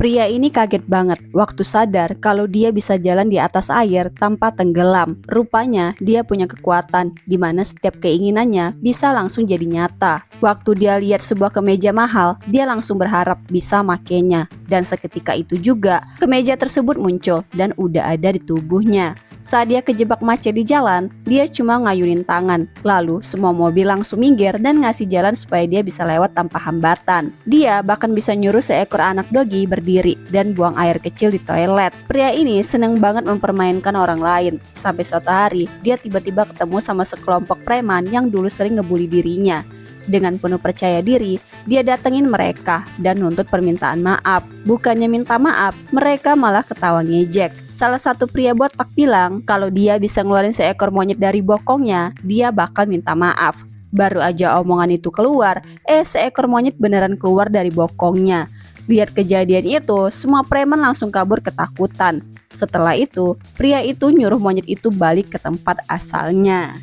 Pria ini kaget banget waktu sadar kalau dia bisa jalan di atas air tanpa tenggelam. Rupanya dia punya kekuatan di mana setiap keinginannya bisa langsung jadi nyata. Waktu dia lihat sebuah kemeja mahal, dia langsung berharap bisa makainya. Dan seketika itu juga, kemeja tersebut muncul dan udah ada di tubuhnya. Saat dia kejebak macet di jalan, dia cuma ngayunin tangan. Lalu semua mobil langsung minggir dan ngasih jalan supaya dia bisa lewat tanpa hambatan. Dia bahkan bisa nyuruh seekor anak dogi berdiri dan buang air kecil di toilet. Pria ini seneng banget mempermainkan orang lain. Sampai suatu hari, dia tiba-tiba ketemu sama sekelompok preman yang dulu sering ngebully dirinya. Dengan penuh percaya diri, dia datengin mereka dan nuntut permintaan maaf. Bukannya minta maaf, mereka malah ketawa ngejek. Salah satu pria botak bilang kalau dia bisa ngeluarin seekor monyet dari bokongnya, dia bakal minta maaf. Baru aja omongan itu keluar, seekor monyet beneran keluar dari bokongnya. Lihat kejadian itu, semua preman langsung kabur ketakutan. Setelah itu, pria itu nyuruh monyet itu balik ke tempat asalnya.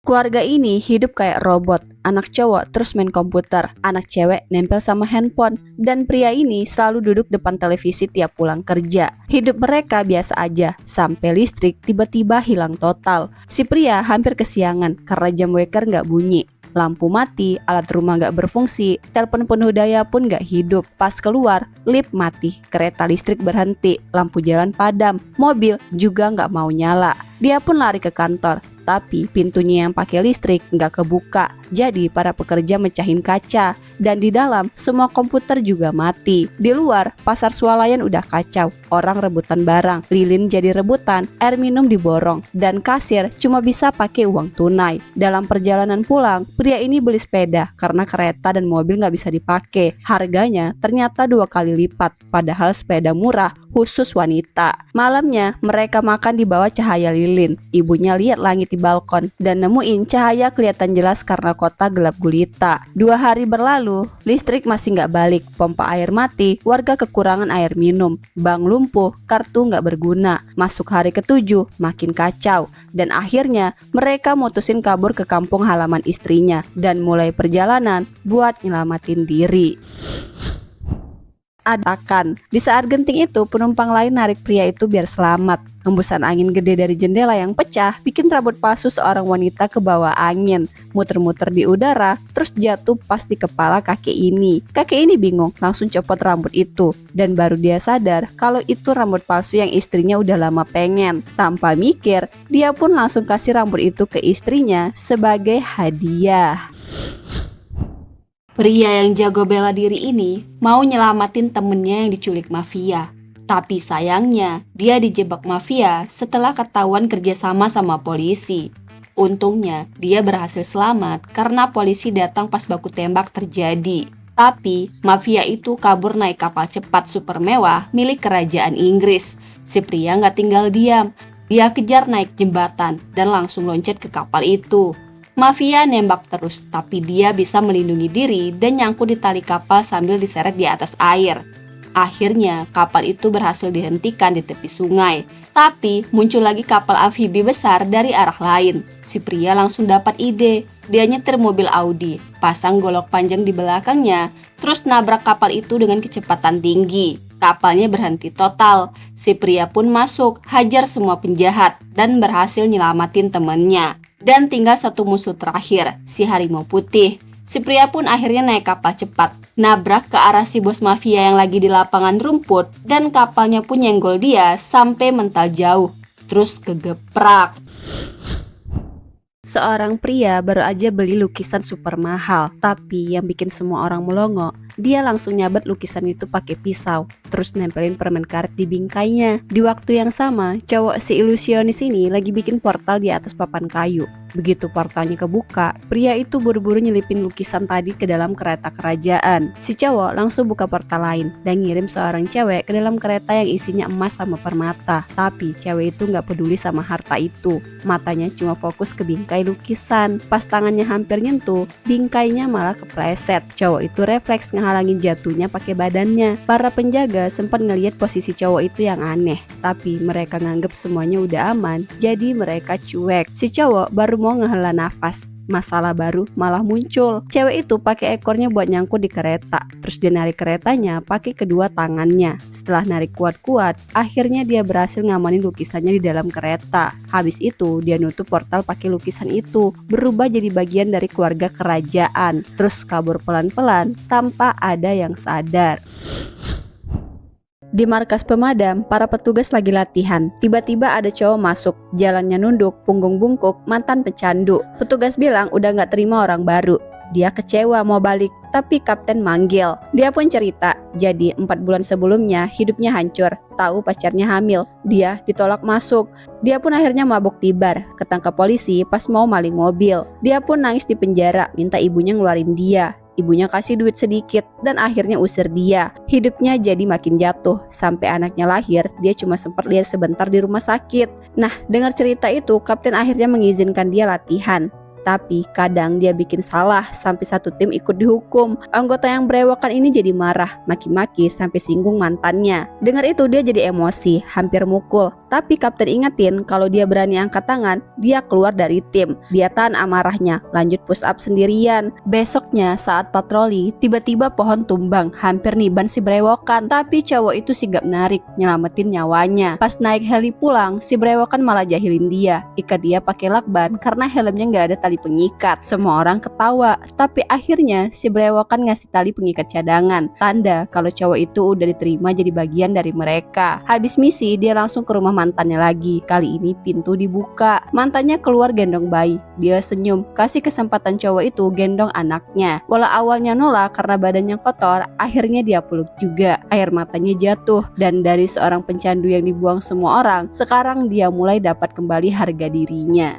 Keluarga ini hidup kayak robot. Anak cowok terus main komputer, anak cewek nempel sama handphone, dan pria ini selalu duduk depan televisi tiap pulang kerja. Hidup mereka biasa aja, sampai listrik tiba-tiba hilang total. Si pria hampir kesiangan karena jam waker nggak bunyi. Lampu mati, alat rumah nggak berfungsi, telepon penuh daya pun nggak hidup. Pas keluar, lift mati, kereta listrik berhenti, lampu jalan padam, mobil juga nggak mau nyala. Dia pun lari ke kantor, tapi pintunya yang pakai listrik nggak kebuka. Jadi para pekerja mecahin kaca, dan di dalam semua komputer juga mati. Di luar, pasar swalayan udah kacau, orang rebutan barang, lilin jadi rebutan, air minum diborong, dan kasir cuma bisa pakai uang tunai. Dalam perjalanan pulang, pria ini beli sepeda karena kereta dan mobil nggak bisa dipakai. Harganya ternyata 2 kali lipat, padahal sepeda murah khusus wanita. Malamnya mereka makan di bawah cahaya lilin. Ibunya lihat langit di balkon dan nemuin cahaya kelihatan jelas karena kota gelap gulita. 2 hari berlalu, listrik masih nggak balik, pompa air mati, warga kekurangan air minum, bank lumpuh, kartu nggak berguna. Masuk hari ke-7, makin kacau, dan akhirnya mereka mutusin kabur ke kampung halaman istrinya dan mulai perjalanan buat nyelamatin diri. Adakan. Di saat genting itu, penumpang lain narik pria itu biar selamat. Hembusan angin gede dari jendela yang pecah bikin rambut palsu seorang wanita ke bawah angin, muter-muter di udara, terus jatuh pas di kepala kakek ini. Kakek ini bingung, langsung copot rambut itu, dan baru dia sadar kalau itu rambut palsu yang istrinya udah lama pengen. Tanpa mikir, dia pun langsung kasih rambut itu ke istrinya sebagai hadiah. Pria yang jago bela diri ini mau nyelamatin temennya yang diculik mafia. Tapi sayangnya, dia dijebak mafia setelah ketahuan kerjasama sama polisi. Untungnya, dia berhasil selamat karena polisi datang pas baku tembak terjadi. Tapi, mafia itu kabur naik kapal cepat super mewah milik kerajaan Inggris. Si pria nggak tinggal diam. Dia kejar naik jembatan dan langsung loncat ke kapal itu. Mafia nembak terus, tapi dia bisa melindungi diri dan nyangkut di tali kapal sambil diseret di atas air. Akhirnya, kapal itu berhasil dihentikan di tepi sungai. Tapi, muncul lagi kapal amfibi besar dari arah lain. Si pria langsung dapat ide. Dia nyetir mobil Audi, pasang golok panjang di belakangnya, terus nabrak kapal itu dengan kecepatan tinggi. Kapalnya berhenti total. Si pria pun masuk, hajar semua penjahat, dan berhasil nyelamatin temannya. Dan tinggal satu musuh terakhir, si harimau putih. Si pria pun akhirnya naik kapal cepat, nabrak ke arah si bos mafia yang lagi di lapangan rumput, dan kapalnya pun nyenggol dia sampai mental jauh, terus kegeprak. Seorang pria baru aja beli lukisan super mahal, tapi yang bikin semua orang melongo, dia langsung nyabet lukisan itu pakai pisau, terus nempelin permen karet di bingkainya. Di waktu yang sama, cowok si ilusionis ini lagi bikin portal di atas papan kayu. Begitu portalnya kebuka, pria itu buru-buru nyelipin lukisan tadi ke dalam kereta kerajaan. Si cowok langsung buka portal lain dan ngirim seorang cewek ke dalam kereta yang isinya emas sama permata. Tapi cewek itu nggak peduli sama harta itu, matanya cuma fokus ke bingkai lukisan. Pas tangannya hampir nyentuh, bingkainya malah kepleset. Cowok itu refleks ngehalangin jatuhnya pakai badannya. Para penjaga sempat ngelihat posisi cowok itu yang aneh, tapi mereka nganggep semuanya udah aman, jadi mereka cuek. Si cowok baru mau ngehela nafas, Masalah baru malah muncul. Cewek itu pakai ekornya buat nyangkut di kereta. Terus dia narik keretanya pakai kedua tangannya. Setelah narik kuat-kuat, akhirnya dia berhasil ngamanin lukisannya di dalam kereta. Habis itu dia nutup portal pakai lukisan itu, berubah jadi bagian dari keluarga kerajaan. Terus kabur pelan-pelan tanpa ada yang sadar. Di markas pemadam, para petugas lagi latihan. Tiba-tiba ada cowok masuk, jalannya nunduk, punggung bungkuk, mantan pecandu. Petugas bilang udah gak terima orang baru. Dia kecewa mau balik, tapi kapten manggil. Dia pun cerita, jadi 4 bulan sebelumnya hidupnya hancur, tahu pacarnya hamil. Dia ditolak masuk. Dia pun akhirnya mabuk tibar, ketangkap polisi pas mau maling mobil. Dia pun nangis di penjara, minta ibunya ngeluarin dia. Ibunya kasih duit sedikit dan akhirnya usir dia. Hidupnya jadi makin jatuh. Sampai anaknya lahir, dia cuma sempat lihat sebentar di rumah sakit. Nah, dengar cerita itu, kapten akhirnya mengizinkan dia latihan. Tapi kadang dia bikin salah sampai satu tim ikut dihukum. Anggota yang berewokan ini jadi marah, maki-maki sampai singgung mantannya. Dengar itu dia jadi emosi, hampir mukul. Tapi kapten ingetin kalau dia berani angkat tangan, dia keluar dari tim. Dia tahan amarahnya, lanjut push up sendirian. Besoknya saat patroli, tiba-tiba pohon tumbang, hampir niban si berewokan. Tapi cowok itu sigap narik, nyelamatin nyawanya. Pas naik heli pulang, si berewokan malah jahilin dia. Ikat dia pakai lakban karena helmnya nggak ada tali pengikat. Semua orang ketawa, tapi akhirnya si berewokan ngasih tali pengikat cadangan, tanda kalau cowok itu udah diterima jadi bagian dari mereka. Habis misi, dia langsung ke rumah mantannya lagi. Kali ini pintu dibuka, mantannya keluar gendong bayi. Dia senyum, kasih kesempatan cowok itu gendong anaknya. Walau awalnya nolak karena badannya kotor, akhirnya dia peluk juga. Air matanya jatuh, dan dari seorang pencandu yang dibuang semua orang, sekarang dia mulai dapat kembali harga dirinya.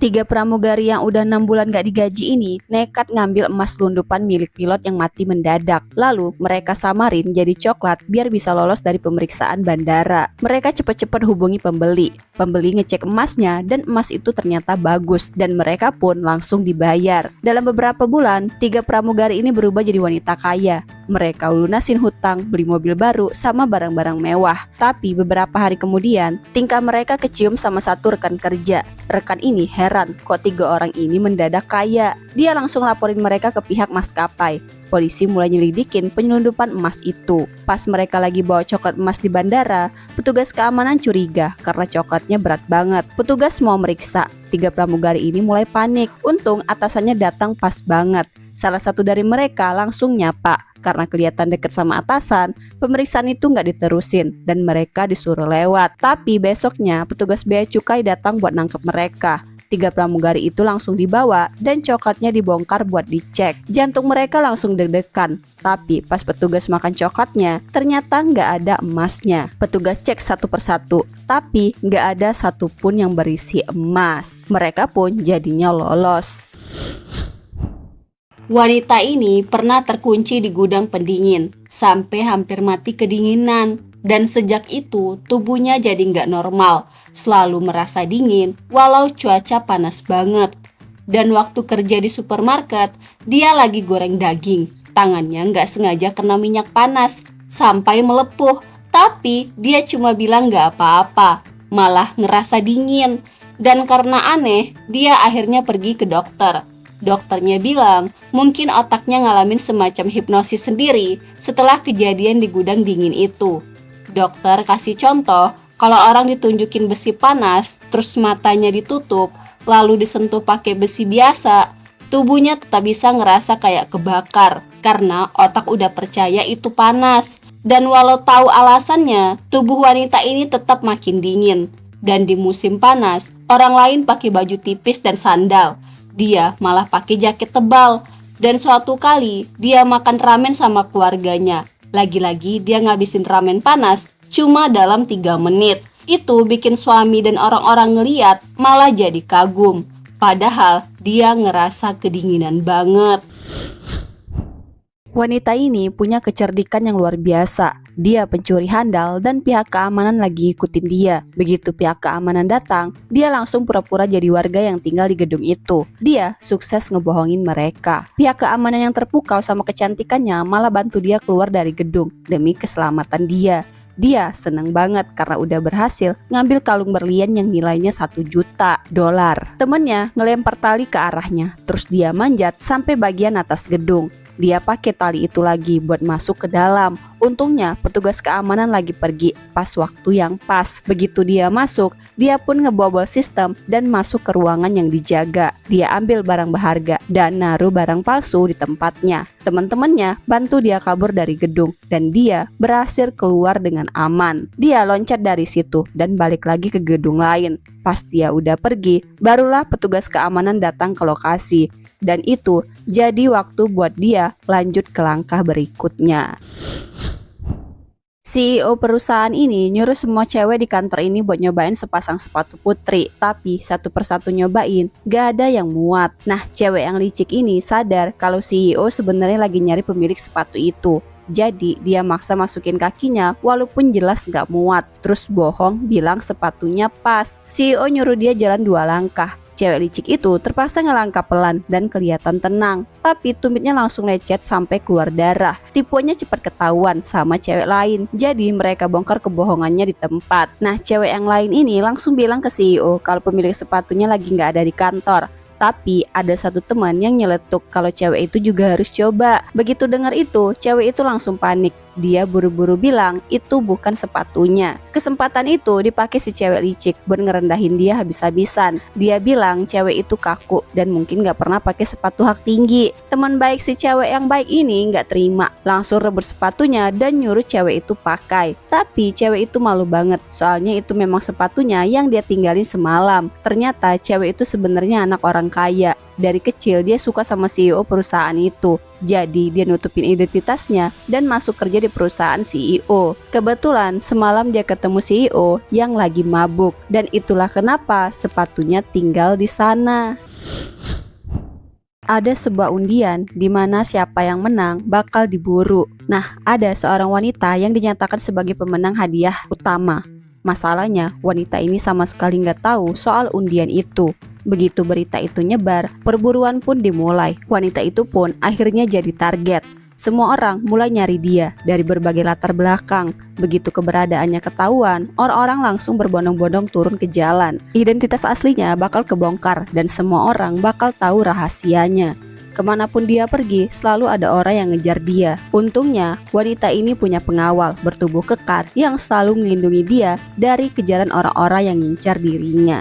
3 pramugari yang udah 6 bulan gak digaji ini nekat ngambil emas lundupan milik pilot yang mati mendadak. Lalu mereka samarin jadi coklat biar bisa lolos dari pemeriksaan bandara. Mereka cepet-cepet hubungi pembeli. Pembeli ngecek emasnya dan emas itu ternyata bagus dan mereka pun langsung dibayar. Dalam beberapa bulan, 3 pramugari ini berubah jadi wanita kaya. Mereka lunasin hutang, beli mobil baru, sama barang-barang mewah. Tapi beberapa hari kemudian, tingkah mereka kecium sama satu rekan kerja. Rekan ini heran, kok 3 orang ini mendadak kaya. Dia langsung laporin mereka ke pihak maskapai. Polisi mulai nyelidikin penyelundupan emas itu. Pas mereka lagi bawa coklat emas di bandara, petugas keamanan curiga karena coklatnya berat banget. Petugas mau meriksa. 3 pramugari ini mulai panik. Untung atasannya datang pas banget. Salah satu dari mereka langsung nyapa. Karena kelihatan deket sama atasan, pemeriksaan itu nggak diterusin dan mereka disuruh lewat. Tapi besoknya petugas bea cukai datang buat nangkep mereka. 3 pramugari itu langsung dibawa dan coklatnya dibongkar buat dicek. Jantung mereka langsung deg-degan. Tapi pas petugas makan coklatnya, ternyata nggak ada emasnya. Petugas cek satu persatu, tapi nggak ada satupun yang berisi emas. Mereka pun jadinya lolos. Wanita ini pernah terkunci di gudang pendingin sampai hampir mati kedinginan. Dan sejak itu tubuhnya jadi nggak normal, selalu merasa dingin walau cuaca panas banget. Dan waktu kerja di supermarket, dia lagi goreng daging. Tangannya nggak sengaja kena minyak panas sampai melepuh. Tapi dia cuma bilang nggak apa-apa, malah ngerasa dingin. Dan karena aneh, dia akhirnya pergi ke dokter. Dokternya bilang mungkin otaknya ngalamin semacam hipnosis sendiri setelah kejadian di gudang dingin itu. Dokter kasih contoh kalau orang ditunjukin besi panas terus matanya ditutup lalu disentuh pakai besi biasa, tubuhnya tetap bisa ngerasa kayak kebakar karena otak udah percaya itu panas. Dan walau tahu alasannya, tubuh wanita ini tetap makin dingin. Dan di musim panas, orang lain pakai baju tipis dan sandal. Dia malah pakai jaket tebal. Dan suatu kali dia makan ramen sama keluarganya. Lagi-lagi dia ngabisin ramen panas cuma dalam 3 menit. Itu bikin suami dan orang-orang ngeliat malah jadi kagum. Padahal dia ngerasa kedinginan banget. Wanita ini punya kecerdikan yang luar biasa. Dia pencuri handal dan pihak keamanan lagi ikutin dia. Begitu pihak keamanan datang, dia langsung pura-pura jadi warga yang tinggal di gedung itu. Dia sukses ngebohongin mereka. Pihak keamanan yang terpukau sama kecantikannya malah bantu dia keluar dari gedung demi keselamatan dia. Dia seneng banget karena udah berhasil ngambil kalung berlian yang nilainya 1 juta dolar. Temennya ngelempar tali ke arahnya, terus dia manjat sampai bagian atas gedung. Dia pakai tali itu lagi buat masuk ke dalam. Untungnya petugas keamanan lagi pergi pas waktu yang pas. Begitu dia masuk, dia pun ngebobol sistem dan masuk ke ruangan yang dijaga. Dia ambil barang berharga dan naruh barang palsu di tempatnya. Teman-temannya bantu dia kabur dari gedung dan dia berhasil keluar dengan aman. Dia loncat dari situ dan balik lagi ke gedung lain. Pas dia udah pergi, barulah petugas keamanan datang ke lokasi. Dan itu jadi waktu buat dia lanjut ke langkah berikutnya. CEO perusahaan ini nyuruh semua cewek di kantor ini buat nyobain sepasang sepatu putri. Tapi satu persatu nyobain, gak ada yang muat. Nah, cewek yang licik ini sadar kalau CEO sebenarnya lagi nyari pemilik sepatu itu. Jadi dia maksa masukin kakinya walaupun jelas gak muat. Terus bohong bilang sepatunya pas. CEO nyuruh dia jalan 2 langkah. Cewek licik itu terpaksa ngelangkah pelan dan kelihatan tenang, tapi tumitnya langsung lecet sampai keluar darah. Tipuannya cepat ketahuan sama cewek lain, jadi mereka bongkar kebohongannya di tempat. Nah, cewek yang lain ini langsung bilang ke CEO kalau pemilik sepatunya lagi nggak ada di kantor. Tapi ada satu teman yang nyeletuk kalau cewek itu juga harus coba. Begitu dengar itu, cewek itu langsung panik. Dia buru-buru bilang itu bukan sepatunya. Kesempatan itu dipakai si cewek licik buat ngerendahin dia habis-habisan. Dia bilang cewek itu kaku dan mungkin gak pernah pakai sepatu hak tinggi. Teman baik si cewek yang baik ini gak terima, langsung rebut sepatunya dan nyuruh cewek itu pakai. Tapi cewek itu malu banget, soalnya itu memang sepatunya yang dia tinggalin semalam. Ternyata cewek itu sebenarnya anak orang kaya. Dari kecil dia suka sama CEO perusahaan itu. Jadi dia nutupin identitasnya dan masuk kerja di perusahaan CEO. Kebetulan semalam dia ketemu CEO yang lagi mabuk. Dan itulah kenapa sepatunya tinggal di sana. Ada sebuah undian di mana siapa yang menang bakal diburu. Nah, ada seorang wanita yang dinyatakan sebagai pemenang hadiah utama. Masalahnya, wanita ini sama sekali nggak tahu soal undian itu. Begitu berita itu nyebar, perburuan pun dimulai. Wanita itu pun akhirnya jadi target. Semua orang mulai nyari dia dari berbagai latar belakang. Begitu keberadaannya ketahuan, orang-orang langsung berbondong-bondong turun ke jalan. Identitas aslinya bakal kebongkar dan semua orang bakal tahu rahasianya. Kemanapun dia pergi, selalu ada orang yang ngejar dia. Untungnya, wanita ini punya pengawal bertubuh kekar yang selalu melindungi dia dari kejaran orang-orang yang ngincar dirinya.